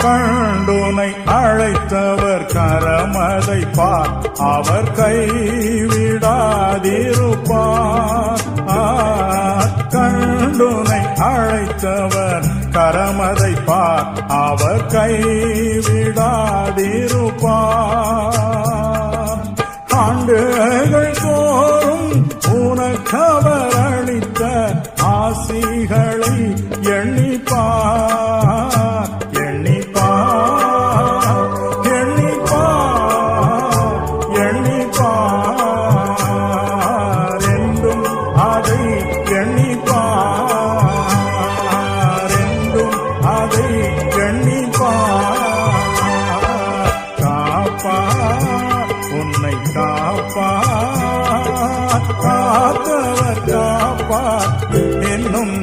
கண்டுனை அழைத்தவர் கரமதை பார், அவர் கைவிடாதிருப்பார். கண்டுனை அழைத்தவர் கரமதை பார், அவர் கைவிடாதிருப்பார். ஆண்டுகள் தோறும் உனக்கவர் அளித்த ஆசிகளை எண்ணிப்பார், எண்ணிப்பார், எண்ணிப்பார், எண்ணிப்பார், என்றும் அதை எண்ணிப்பார், என்றும் அதை எண்ணிப்பார். காப்பார், உன்னை காப்பார், காத்தவர் காப்பார், என்னும்